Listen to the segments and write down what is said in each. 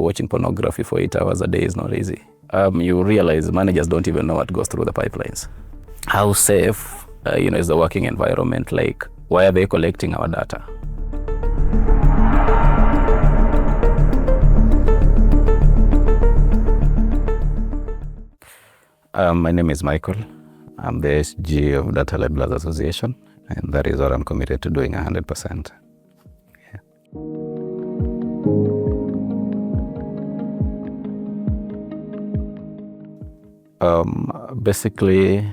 watching pornography for 8 hours a day is not easy. You realize managers don't even know what goes through the pipelines. How safe, is the working environment like? Why are they collecting our data? My name is Michael. I'm the SG of Data Labelers Association, and that is what I'm committed to doing 100%. Basically,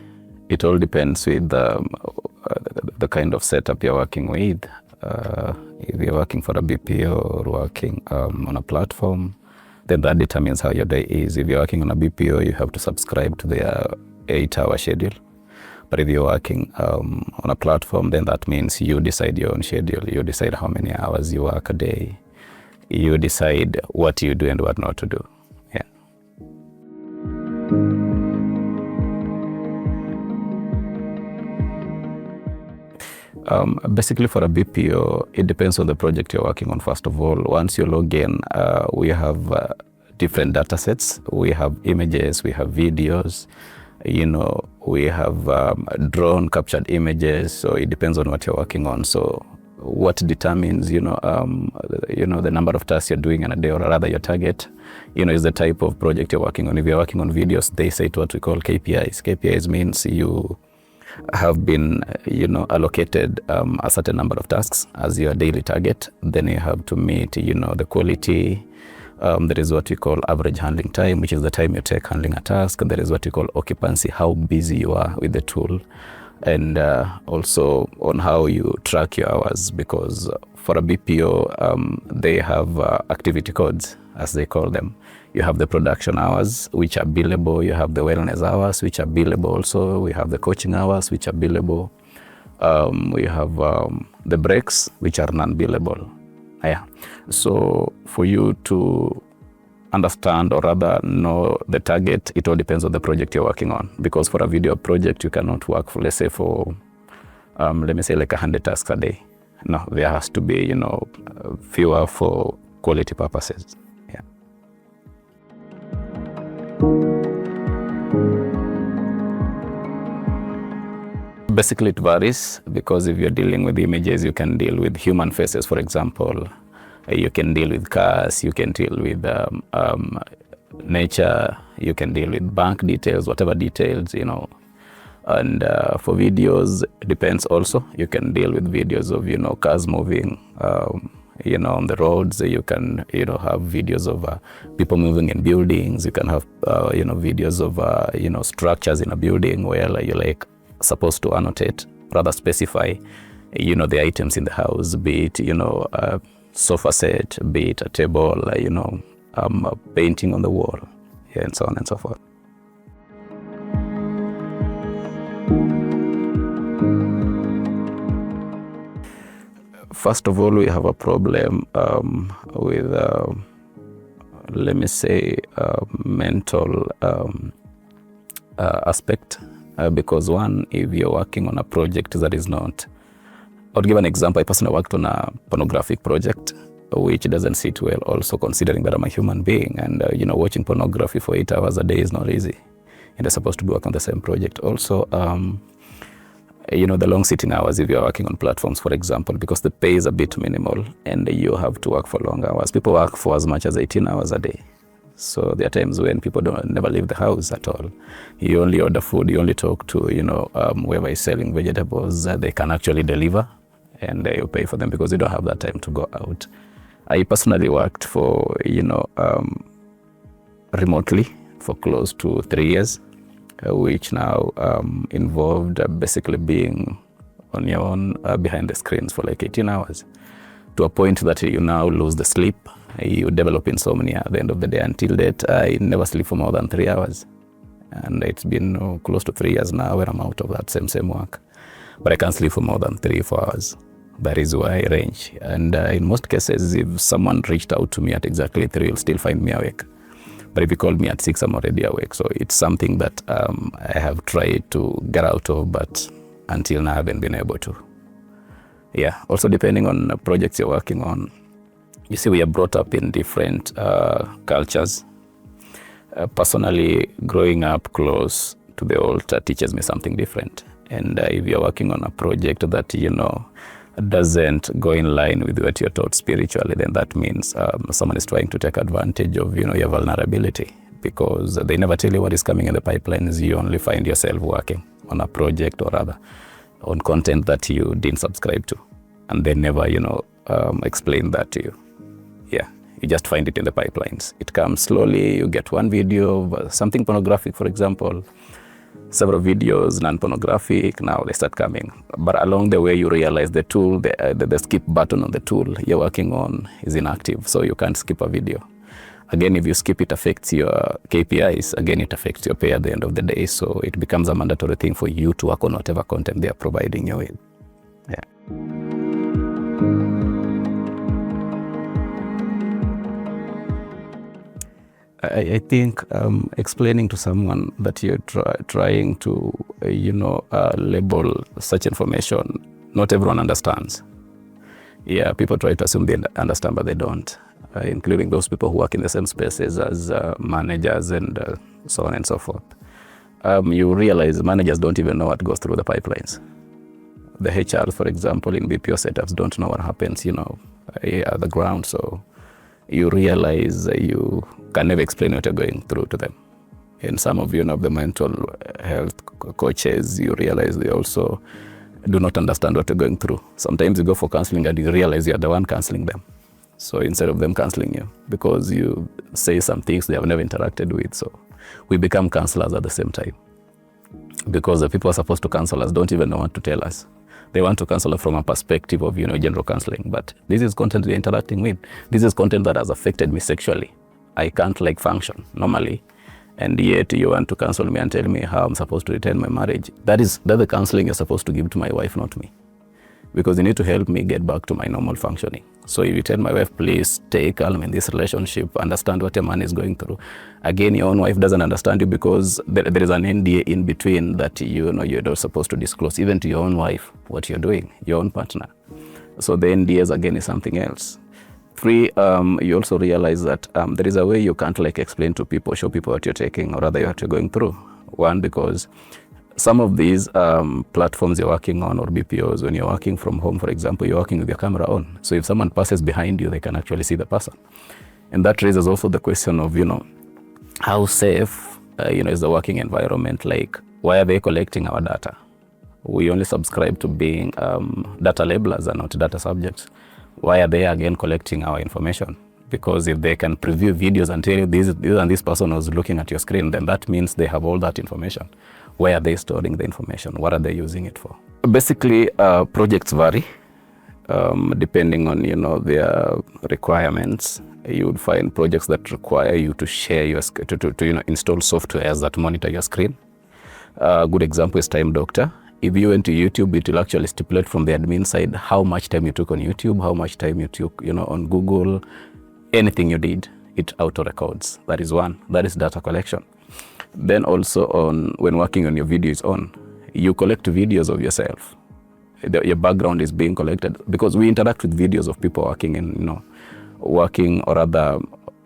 it all depends with the kind of setup you're working with. If you're working for a BPO or working on a platform, then that determines how your day is. If you're working on a BPO, you have to subscribe to their 8-hour schedule. But if you're working on a platform, then that means you decide your own schedule. You decide how many hours you work a day. You decide what you do and what not to do. Yeah. Basically for a BPO, it depends on the project you're working on. First of all, once you log in, we have different data sets. We have images, we have videos, we have drone captured images. So it depends on what you're working on. So what determines, the number of tasks you're doing in a day, or rather your target, is the type of project you're working on. If you're working on videos, they say what we call KPIs. KPIs means you have been, allocated a certain number of tasks as your daily target. Then you have to meet, the quality. There is what we call average handling time, which is the time you take handling a task. There is what we call occupancy, how busy you are with the tool. And also on how you track your hours, because for a BPO, they have activity codes, as they call them. You have the production hours, which are billable. You have the wellness hours, which are billable also. We have the coaching hours, which are billable. We have the breaks, which are non-billable. Yeah. So for you to understand, or rather know the target, it all depends on the project you're working on. Because for a video project, you cannot work for, let's say, for, let me say, like 100 tasks a day. No, there has to be, fewer for quality purposes. Yeah. Basically, it varies, because if you're dealing with images, you can deal with human faces, for example. You can deal with cars, you can deal with nature, you can deal with bank details, whatever details, And for videos, it depends also. You can deal with videos of, cars moving, on the roads. You can, have videos of people moving in buildings. You can have, videos of, structures in a building where you're like supposed to annotate, rather specify, the items in the house, be it, a sofa set, be it a table, a painting on the wall, and so on and so forth. First of all, we have a problem with, let me say, mental aspect. Because one, if you're working on a project that is not, I'll give an example. I personally worked on a pornographic project, which doesn't sit well, also considering that I'm a human being, and watching pornography for 8 hours a day is not easy. And they're supposed to work on the same project. Also, the long sitting hours, if you're working on platforms, for example, because the pay is a bit minimal and you have to work for long hours. People work for as much as 18 hours a day. So there are times when people never leave the house at all. You only order food, you only talk to, whoever is selling vegetables, they can actually deliver, and you pay for them because you don't have that time to go out. I personally worked for, remotely for close to 3 years, which now involved basically being on your own behind the screens for like 18 hours, to a point that you now lose the sleep. You develop insomnia at the end of the day. Until that, I never sleep for more than 3 hours. And it's been close to 3 years now where I'm out of that same work. But I can't sleep for more than 3-4 hours. That is why I range. And in most cases, if someone reached out to me at exactly 3, you'll still find me awake. But if you call me at 6, I'm already awake. So it's something that I have tried to get out of, but until now I haven't been able to. Yeah, also depending on projects you're working on, You see, we are brought up in different cultures. Personally, growing up close to the altar teaches me something different. And if you're working on a project that, doesn't go in line with what you're taught spiritually, then that means someone is trying to take advantage of, your vulnerability, because they never tell you what is coming in the pipelines. You only find yourself working on a project, or rather on content that you didn't subscribe to. And they never, explain that to you. Yeah, you just find it in the pipelines. It comes slowly. You get one video of something pornographic, for example, several videos, non-pornographic, now they start coming. But along the way, you realize the tool, the skip button on the tool you're working on is inactive, so you can't skip a video. Again, if you skip, it affects your KPIs. Again, it affects your pay at the end of the day, so it becomes a mandatory thing for you to work on whatever content they are providing you with. Yeah. I think explaining to someone that you're trying to, label such information, not everyone understands. Yeah, people try to assume they understand, but they don't, including those people who work in the same spaces as managers and so on and so forth. You realize managers don't even know what goes through the pipelines. The HR, for example, in BPO setups don't know what happens, at the ground. So you realize you can never explain what you're going through to them. And some of the mental health coaches, you realize they also do not understand what you're going through. Sometimes you go for counseling and you realize you're the one counseling them. So instead of them counseling you, because you say some things they have never interacted with. So we become counselors at the same time, because the people who are supposed to counsel us don't even know what to tell us. They want to counsel us from a perspective of, general counseling. But this is content we're interacting with. This is content that has affected me sexually. I can't function normally. And yet you want to counsel me and tell me how I'm supposed to retain my marriage. That's the counseling you're supposed to give to my wife, not me. Because you need to help me get back to my normal functioning. So if you tell my wife, please stay calm in this relationship, understand what a man is going through. Again, your own wife doesn't understand you, because there is an NDA in between that you're not supposed to disclose, even to your own wife, what you're doing, your own partner. So the NDAs, again, is something else. 3, you also realize that there is a way you can't explain to people, show people what you're taking, or rather what you're going through. 1, because some of these platforms you're working on, or BPOs, when you're working from home, for example, you're working with your camera on. So if someone passes behind you, they can actually see the person. And that raises also the question of, how safe, is the working environment? Why are they collecting our data? We only subscribe to being data labelers and not data subjects. Why are they again collecting our information? Because if they can preview videos and tell you this person was looking at your screen, then that means they have all that information. Where are they storing the information? What are they using it for? Basically, projects vary depending on their requirements. You would find projects that require you to share to install softwares that monitor your screen. A good example is Time Doctor. If you went to YouTube, it will actually stipulate from the admin side how much time you took on YouTube, how much time you took on Google. Anything you did, it auto records. That is one. That is data collection. Then also when working on your videos you collect videos of yourself. Your background is being collected, because we interact with videos of people working or rather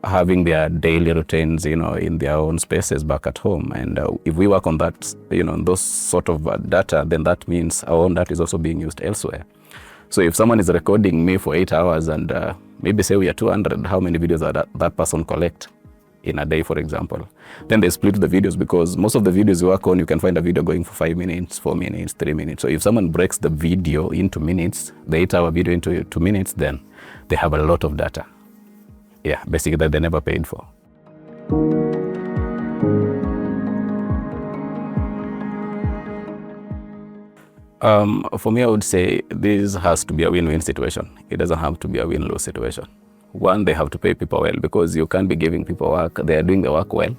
having their daily routines, in their own spaces back at home. And if we work on that, those sort of data, then that means our own data is also being used elsewhere. So if someone is recording me for 8 hours and maybe say we are 200, how many videos are that person collect in a day, for example? Then they split the videos, because most of the videos you work on, you can find a video going for 5 minutes, 4 minutes, 3 minutes. So if someone breaks the video into minutes, the 8-hour video into 2 minutes, then they have a lot of data. Yeah, basically that they never paid for. For me, I would say this has to be a win-win situation. It doesn't have to be a win-lose situation. 1, they have to pay people well, because you can't be giving people work. They are doing the work well,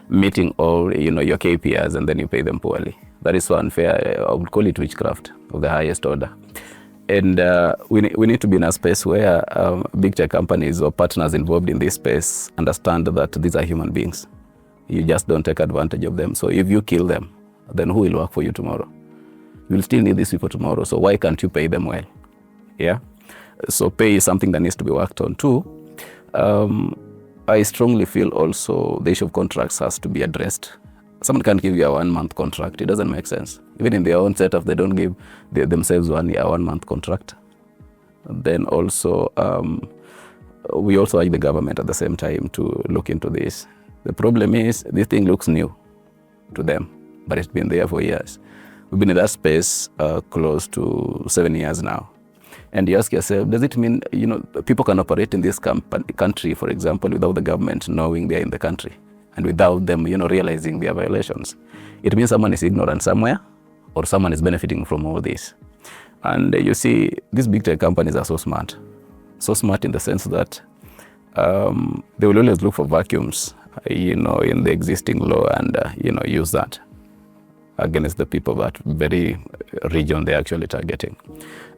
meeting all your KPIs, and then you pay them poorly. That is so unfair. I would call it witchcraft of the highest order. And we need to be in a space where big tech companies or partners involved in this space understand that these are human beings. You just don't take advantage of them. So if you kill them, then who will work for you tomorrow? You will still need these people tomorrow. So why can't you pay them well? Yeah. So pay is something that needs to be worked on too. I strongly feel also the issue of contracts has to be addressed. Someone can't give you a 1 month contract. It doesn't make sense. Even in their own setup, they don't give themselves 1 month contract. Then also, we also urge the government at the same time to look into this. The problem is this thing looks new to them, but it's been there for years. We've been in that space close to 7 years now. And you ask yourself, does it mean, people can operate in this country, for example, without the government knowing they're in the country and without them, realizing their violations? It means someone is ignorant somewhere or someone is benefiting from all this. And you see, these big tech companies are so smart in the sense that they will always look for vacuums, in the existing law and, use that against the people that very region they're actually targeting.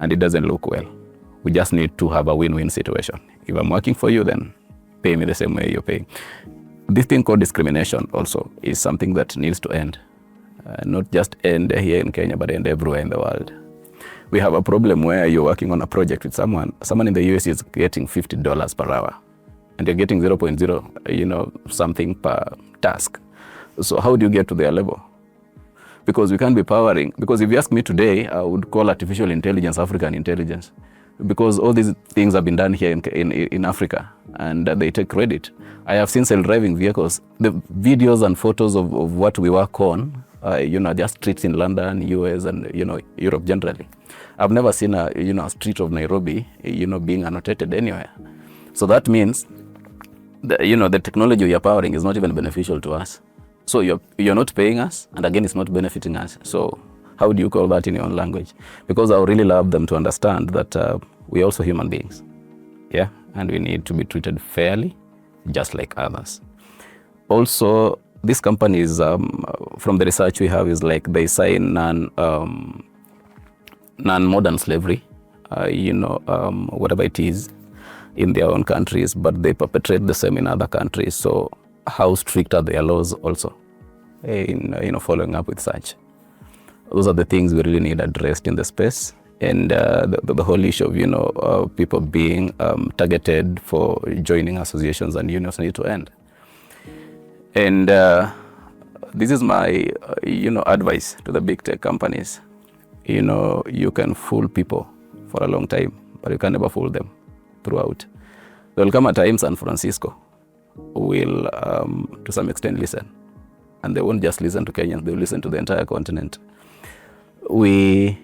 And it doesn't look well. We just need to have a win-win situation. If I'm working for you, then pay me the same way you're paying. This thing called discrimination also is something that needs to end. Not just end here in Kenya, but end everywhere in the world. We have a problem where you're working on a project with someone in the US is getting $50 per hour, and you're getting 0.0, something per task. So how do you get to their level? Because we can't be powering. Because if you ask me today, I would call artificial intelligence African intelligence, because all these things have been done here in Africa, and they take credit. I have seen self-driving vehicles. The videos and photos of what we work on, just streets in London, US, and Europe generally. I've never seen a street of Nairobi, being annotated anywhere. So that means that, the technology you're powering is not even beneficial to us. So you're not paying us, and again, it's not benefiting us. So how do you call that in your own language? Because I would really love them to understand that we're also human beings, yeah, and we need to be treated fairly, just like others. Also, these companies, from the research we have, is like they sign non-modern slavery, whatever it is, in their own countries, but they perpetrate the same in other countries. So how strict are their laws also in following up with such? Those are the things we really need addressed in the space. And the whole issue of people being targeted for joining associations and unions need to end. And this is my advice to the big tech companies. You can fool people for a long time, but you can never fool them throughout. There will come a time San Francisco will, to some extent, listen. And they won't just listen to Kenyans, they will listen to the entire continent. We,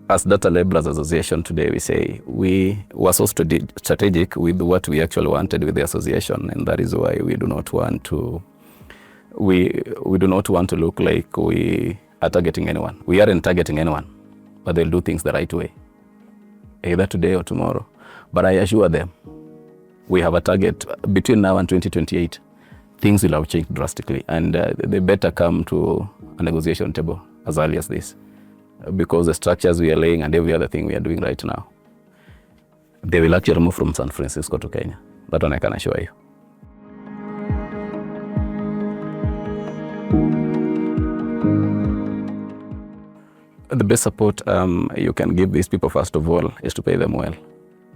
as Data Laborers Association today, we say we were so strategic with what we actually wanted with the association, and that is why we do not want to, we do not want to look like we are targeting anyone. We aren't targeting anyone, but they'll do things the right way, either today or tomorrow. But I assure them, we have a target between now and 2028. Things will have changed drastically, and they better come to a negotiation table as early as this, because the structures we are laying and every other thing we are doing right now, they will actually move from San Francisco to Kenya. That one I can assure you. The best support you can give these people, first of all, is to pay them well.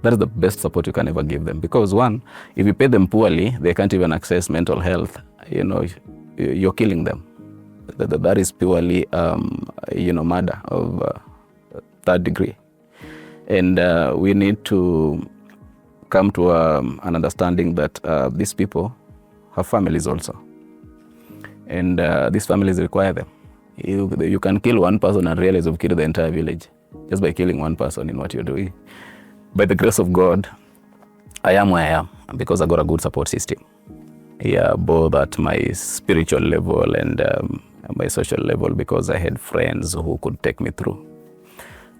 That is the best support you can ever give them. Because one, if you pay them poorly, they can't even access mental health. You're killing them. That is purely, murder of third degree. And we need to come to an understanding that these people have families also. And these families require them. You can kill one person and realize you've killed the entire village just by killing one person in what you're doing. By the grace of God, I am where I am because I got a good support system. Yeah, both at my spiritual level and my social level, because I had friends who could take me through.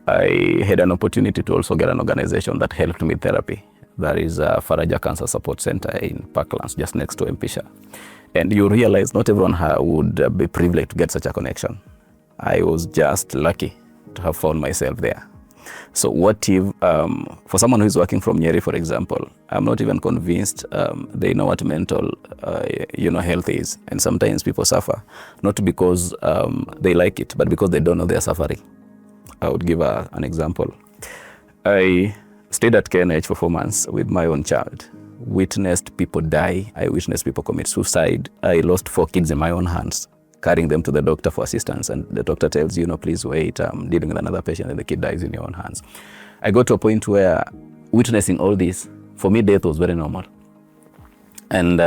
I had an opportunity to also get an organization that helped me therapy. That is Faraja Cancer Support Center in Parklands, just next to Mpisha. And you realize not everyone would be privileged to get such a connection. I was just lucky to have found myself there. So what if, for someone who is working from Nyeri, for example, I'm not even convinced they know what mental, health is. And sometimes people suffer, not because they like it, but because they don't know they're suffering. I would give an example. Stayed at KNH for 4 months with my own child. Witnessed people die. I witnessed people commit suicide. I lost 4 kids in my own hands, carrying them to the doctor for assistance. And the doctor tells you, please wait, I'm dealing with another patient, and the kid dies in your own hands. I got to a point where witnessing all this, for me, death was very normal. And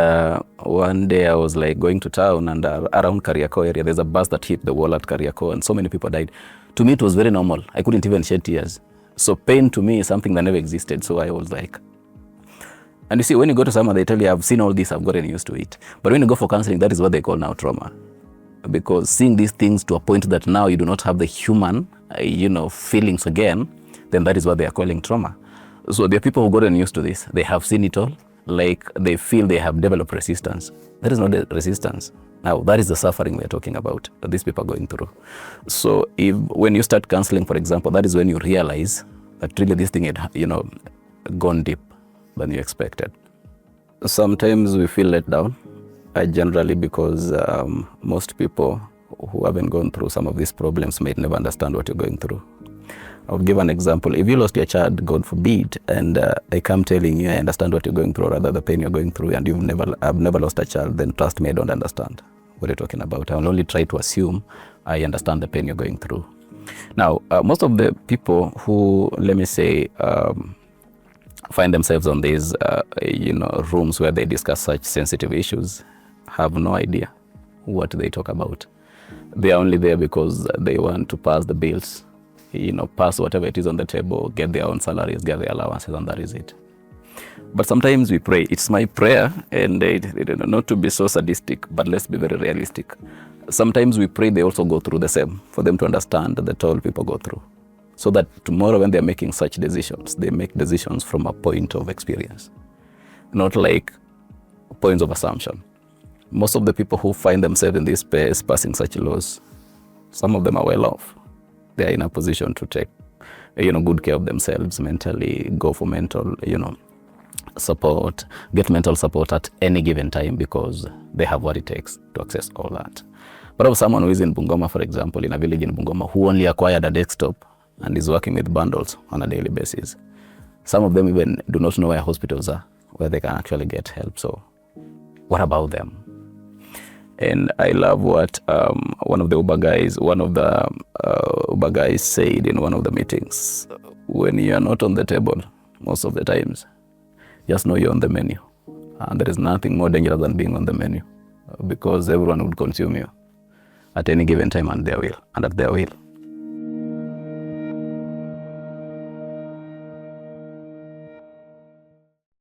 one day I was like going to town, and around Kariako area, there's a bus that hit the wall at Kariako, and so many people died. To me, it was very normal. I couldn't even shed tears. So pain to me is something that never existed. So I was like, and you see, when you go to someone, they tell you, I've seen all this, I've gotten used to it. But when you go for counseling, that is what they call now trauma. Because seeing these things to a point that now you do not have the human, feelings again, then that is what they are calling trauma. So there are people who gotten used to this. They have seen it all. Like they feel they have developed resistance. That is not the resistance. Now, that is the suffering we're talking about, that these people are going through. So when you start counseling, for example, that is when you realize that really this thing had, gone deep than you expected. Sometimes we feel let down, generally because most people who haven't gone through some of these problems might never understand what you're going through. I'll give an example. If you lost your child, God forbid, and I come telling you I understand what you're going through, or rather the pain you're going through, and I've never lost a child, then trust me, I don't understand what you're talking about. I'll only try to assume I understand the pain you're going through. Now, most of the people who, let me say, find themselves on these, rooms where they discuss such sensitive issues have no idea what they talk about. They are only there because they want to pass the bills, pass whatever it is on the table, get their own salaries, get their allowances, and that is it. But sometimes we pray. It's my prayer, and not to be so sadistic, but let's be very realistic. Sometimes we pray they also go through the same, for them to understand that all people go through. So that tomorrow when they're making such decisions, they make decisions from a point of experience, not like points of assumption. Most of the people who find themselves in this space passing such laws, some of them are well off. They are in a position to take, good care of themselves mentally, go for mental, support, get mental support at any given time because they have what it takes to access all that. But of someone who is in Bungoma, for example, in a village in Bungoma, who only acquired a desktop and is working with bundles on a daily basis. Some of them even do not know where hospitals are, where they can actually get help. So what about them? And I love what one of the Uber guys said in one of the meetings. When you are not on the table, most of the times, just know you're on the menu. And there is nothing more dangerous than being on the menu, because everyone would consume you at any given time and at their will.